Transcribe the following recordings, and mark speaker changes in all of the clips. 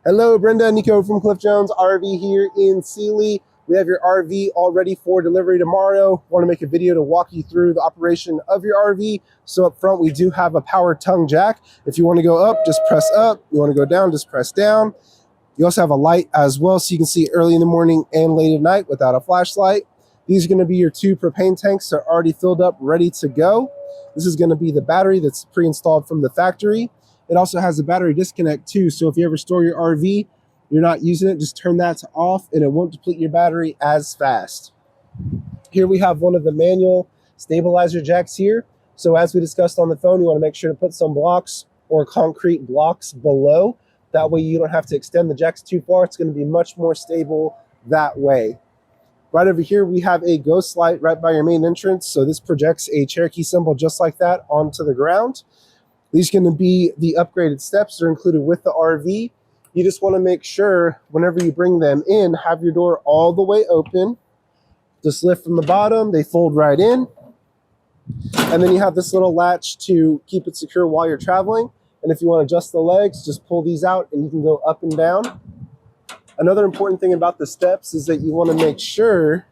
Speaker 1: Hello, Brenda and Nico from Cliff Jones RV here in Sealy. We have your RV all ready for delivery tomorrow. Want to make a video to walk you through the operation of your RV. So up front, we do have a power tongue jack. If you want to go up, just press up. You want to go down, just press down. You also have a light as well, so you can see early in the morning and late at night without a flashlight. These are going to be your 2 propane tanks. They're already filled up, ready to go. This is going to be the battery that's pre-installed from the factory. It also has a battery disconnect too, so if you ever store your RV, you're not using it, just turn that to off and it won't deplete your battery as fast. Here we have one of the manual stabilizer jacks here. So as we discussed on the phone, you want to make sure to put some blocks or concrete blocks below. That way you don't have to extend the jacks too far. It's going to be much more stable that way. Right over here, we have a ghost light right by your main entrance. So this projects a Cherokee symbol just like that onto the ground. These are going to be the upgraded steps that are included with the RV. You just want to make sure whenever you bring them in, have your door all the way open. Just lift from the bottom, they fold right in. And then you have this little latch to keep it secure while you're traveling. And if you want to adjust the legs, just pull these out and you can go up and down. Another important thing about the steps is that you want to make sure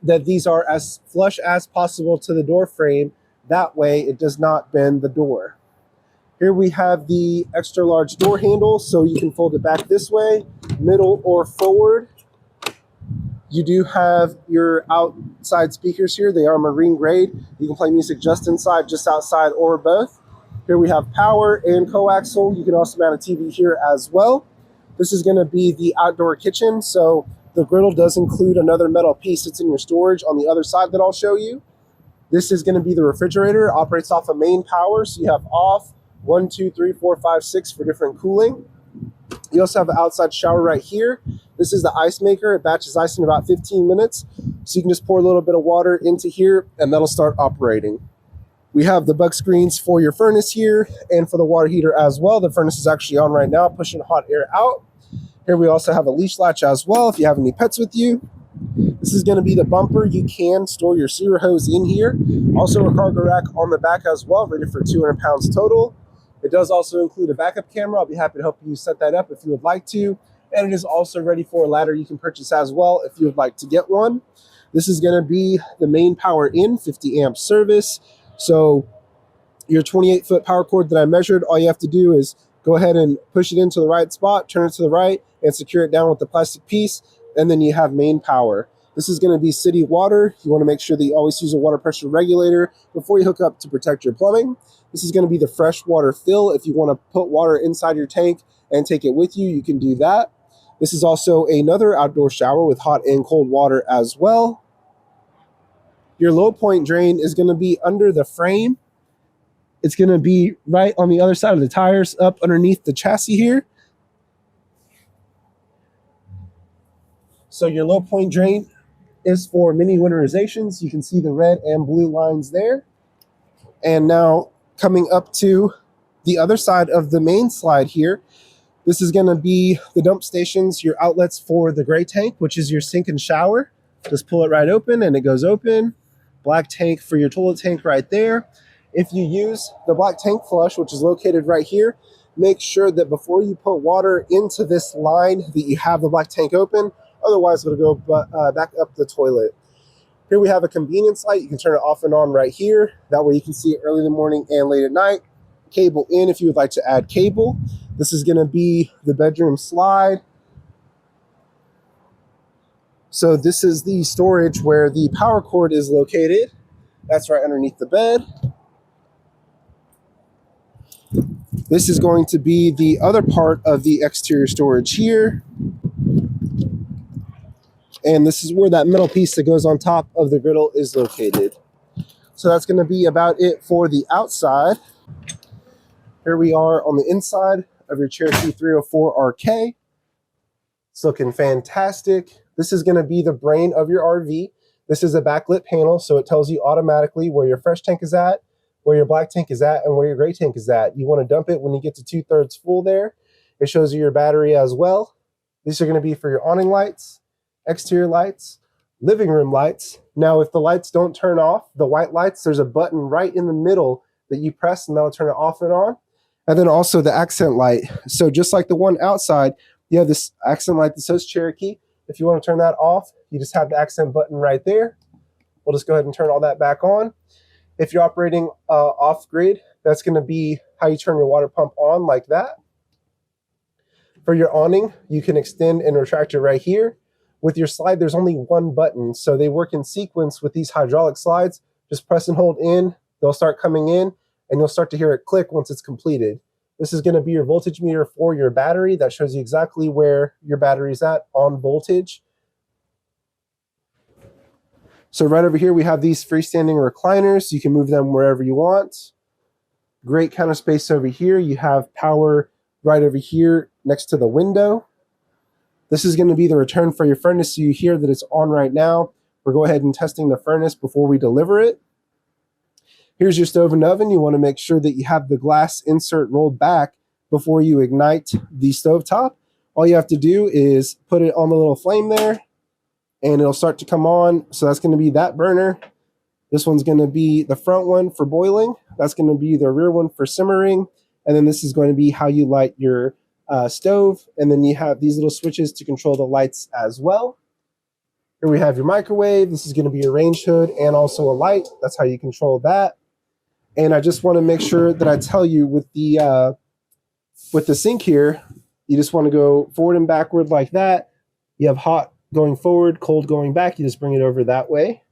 Speaker 1: that these are as flush as possible to the door frame. That way it does not bend the door. Here we have the extra large door handle, so you can fold it back this way, middle or forward. You do have your outside speakers here. They are marine grade. You can play music just inside, just outside, or both. Here we have power and coaxial. You can also mount a TV here as well. This is going to be the outdoor kitchen. So the griddle does include another metal piece that's in your storage on the other side that I'll show you. This is going to be the refrigerator. It operates off of main power. So you have off, 1, 2, 3, 4, 5, 6 for different cooling. You also have an outside shower right here. This is the ice maker. It batches ice in about 15 minutes. So you can just pour a little bit of water into here and that'll start operating. We have the bug screens for your furnace here and for the water heater as well. The furnace is actually on right now, pushing hot air out. Here we also have a leash latch as well if you have any pets with you. This is going to be the bumper. You can store your sewer hose in here. Also a cargo rack on the back as well, rated for 200 pounds total. It does also include a backup camera. I'll be happy to help you set that up if you would like to. And it is also ready for a ladder you can purchase as well if you would like to get one. This is going to be the main power in 50 amp service. So your 28-foot power cord that I measured, all you have to do is go ahead and push it into the right spot, turn it to the right, and secure it down with the plastic piece. And then you have main power. This is going to be city water. You want to make sure that you always use a water pressure regulator before you hook up to protect your plumbing. This is going to be the fresh water fill. If you want to put water inside your tank and take it with you, you can do that. This is also another outdoor shower with hot and cold water as well. Your low point drain is going to be under the frame. It's going to be right on the other side of the tires, up underneath the chassis here. So your low point drain is for mini winterizations. You can see the red and blue lines there. And now coming up to the other side of the main slide here, this is going to be the dump stations, your outlets for the gray tank, which is your sink and shower. Just pull it right open and it goes open. Black tank for your toilet tank right there. If you use the black tank flush, which is located right here, make sure that before you put water into this line that you have the black tank open. Otherwise, it'll go back up the toilet. Here we have a convenience light. You can turn it off and on right here. That way you can see it early in the morning and late at night. Cable in if you would like to add cable. This is going to be the bedroom slide. So this is the storage where the power cord is located. That's right underneath the bed. This is going to be the other part of the exterior storage here. And this is where that metal piece that goes on top of the griddle is located. So that's going to be about it for the outside. Here we are on the inside of your Cherokee 304RK. It's looking fantastic. This is going to be the brain of your RV. This is a backlit panel, so it tells you automatically where your fresh tank is at, where your black tank is at, and where your gray tank is at. You want to dump it when you get to 2/3 full there. It shows you your battery as well. These are going to be for your awning lights, exterior lights, living room lights. Now, if the lights don't turn off, the white lights, there's a button right in the middle that you press and that'll turn it off and on. And then also the accent light. So just like the one outside, you have this accent light that says Cherokee. If you want to turn that off, you just have the accent button right there. We'll just go ahead and turn all that back on. If you're operating off grid, that's going to be how you turn your water pump on, like that. For your awning, you can extend and retract it right here. With your slide, there's only one button, so they work in sequence with these hydraulic slides. Just press and hold in, they'll start coming in, and you'll start to hear it click once it's completed. This is going to be your voltage meter for your battery. That shows you exactly where your battery is at on voltage. So right over here, we have these freestanding recliners. You can move them wherever you want. Great counter space over here. You have power right over here next to the window. This is going to be the return for your furnace, so you hear that it's on right now. We'll go ahead and testing the furnace before we deliver it. Here's your stove and oven. You want to make sure that you have the glass insert rolled back before you ignite the stovetop. All you have to do is put it on the little flame there, and it'll start to come on. So that's going to be that burner. This one's going to be the front one for boiling. That's going to be the rear one for simmering. And then this is going to be how you light your stove. And then you have these little switches to control the lights as well. Here we have your microwave. This is going to be your range hood and also a light. That's how you control that. And I just want to make sure that I tell you with the sink here, you just want to go forward and backward like that. You have hot going forward, cold going back. You just bring it over that way.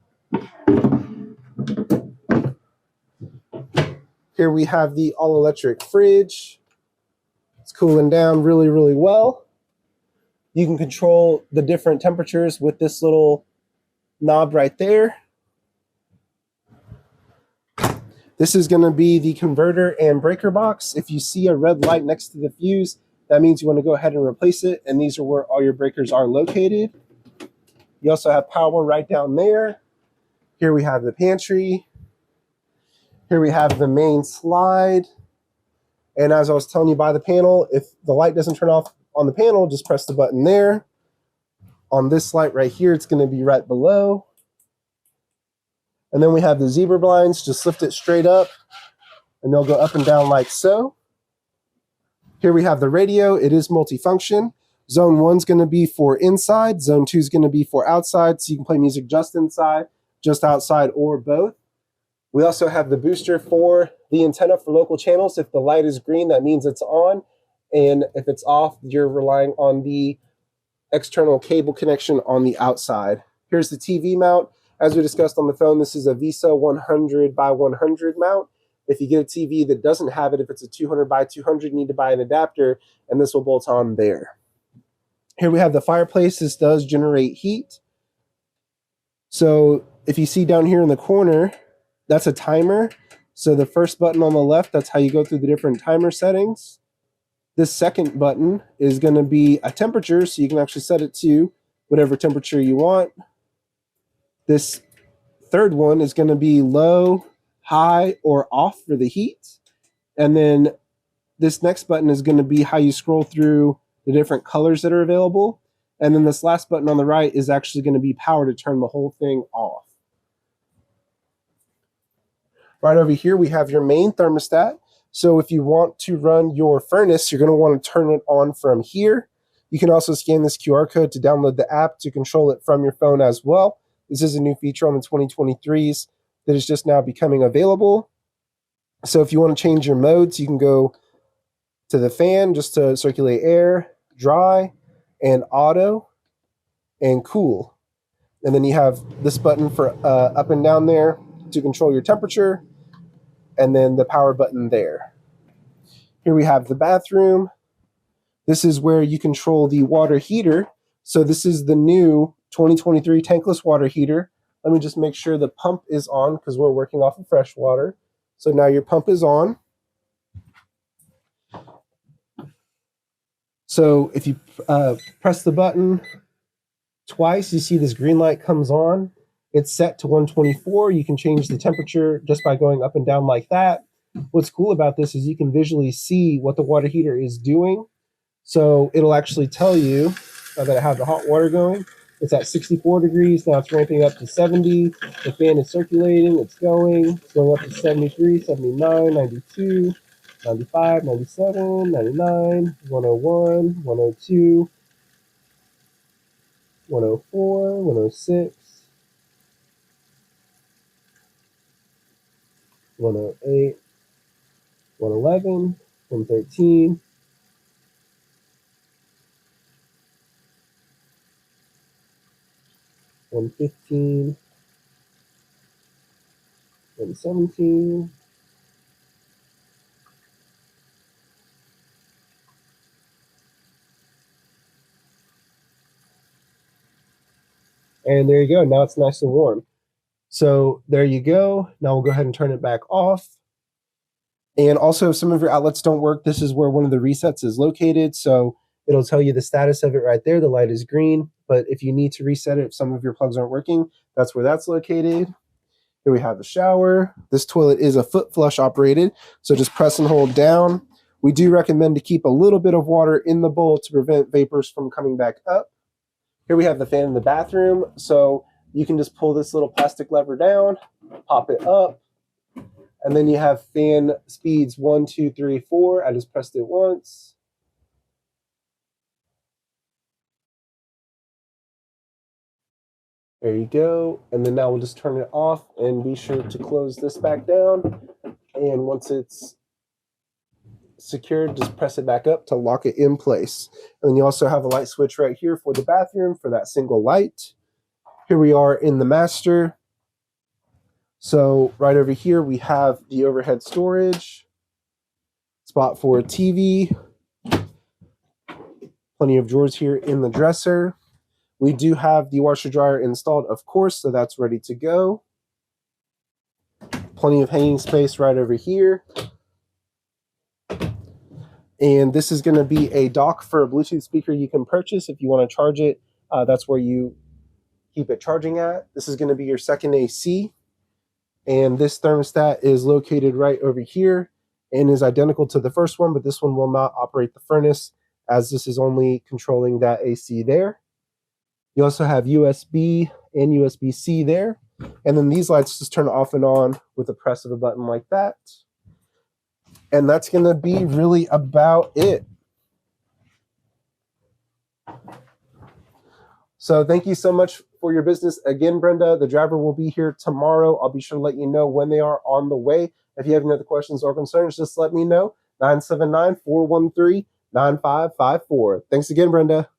Speaker 1: Here we have the all-electric fridge. It's cooling down really, really well. You can control the different temperatures with this little knob right there. This is going to be the converter and breaker box. If you see a red light next to the fuse, that means you want to go ahead and replace it, and these are where all your breakers are located. You also have power right down there. Here we have the pantry. Here we have the main slide. And as I was telling you by the panel, if the light doesn't turn off on the panel, just press the button there. On this light right here, it's going to be right below. And then we have the zebra blinds. Just lift it straight up, and they'll go up and down like so. Here we have the radio. It is multifunction. Zone 1 is going to be for inside. Zone 2 is going to be for outside, so you can play music just inside, just outside, or both. We also have the booster for the antenna for local channels. If the light is green, that means it's on. And if it's off, you're relying on the external cable connection on the outside. Here's the TV mount. As we discussed on the phone, this is a VISA 100 by 100 mount. If you get a TV that doesn't have it, if it's a 200 by 200, you need to buy an adapter, and this will bolt on there. Here we have the fireplace. This does generate heat. So if you see down here in the corner, that's a timer. So the first button on the left, that's how you go through the different timer settings. This second button is going to be a temperature, so you can actually set it to whatever temperature you want. This third one is going to be low, high, or off for the heat. And then this next button is going to be how you scroll through the different colors that are available. And then this last button on the right is actually going to be power to turn the whole thing off. Right over here, we have your main thermostat. So if you want to run your furnace, you're going to want to turn it on from here. You can also scan this QR code to download the app to control it from your phone as well. This is a new feature on the 2023s that is just now becoming available. So if you want to change your modes, you can go to the fan just to circulate air, dry, and auto, and cool. And then you have this button for up and down there to control your temperature, and then the power button there. Here we have the bathroom. This is where you control the water heater. So this is the new 2023 tankless water heater. Let me just make sure the pump is on because we're working off of fresh water. So now your pump is on. So if you press the button twice, you see this green light comes on. It's set to 124. You can change the temperature just by going up and down like that. What's cool about this is you can visually see what the water heater is doing. So it'll actually tell you that I have the hot water going. It's at 64 degrees. Now it's ramping up to 70. The fan is circulating. It's going up to 73, 79, 92. 95, 97, 99, 101, 102, 104, 106, 108, 111, 113, 115, 117, and there you go. Now it's nice and warm. So there you go. Now we'll go ahead and turn it back off. And also, if some of your outlets don't work, this is where one of the resets is located. So it'll tell you the status of it right there. The light is green. But if you need to reset it, if some of your plugs aren't working, that's where that's located. Here we have the shower. This toilet is a foot flush operated. So just press and hold down. We do recommend to keep a little bit of water in the bowl to prevent vapors from coming back up. Here we have the fan in the bathroom. So you can just pull this little plastic lever down, pop it up. And then you have fan speeds 1, 2, 3, 4. I just pressed it once. There you go. And then now we'll just turn it off and be sure to close this back down. And once it's secured, just press it back up to lock it in place. And then you also have a light switch right here for the bathroom for that single light. Here we are in the master. So right over here, we have the overhead storage, spot for a TV, plenty of drawers here in the dresser. We do have the washer dryer installed, of course, so that's ready to go. Plenty of hanging space right over here. And this is going to be a dock for a Bluetooth speaker you can purchase if you want to charge it. That's where you keep it charging at. This is going to be your second AC. And this thermostat is located right over here and is identical to the first one, but this one will not operate the furnace as this is only controlling that AC there. You also have USB and USB-C there. And then these lights just turn off and on with a press of a button like that. And that's going to be really about it. So thank you so much for your business. Again, Brenda, the driver will be here tomorrow. I'll be sure to let you know when they are on the way. If you have any other questions or concerns, just let me know. 979-413-9554. Thanks again, Brenda.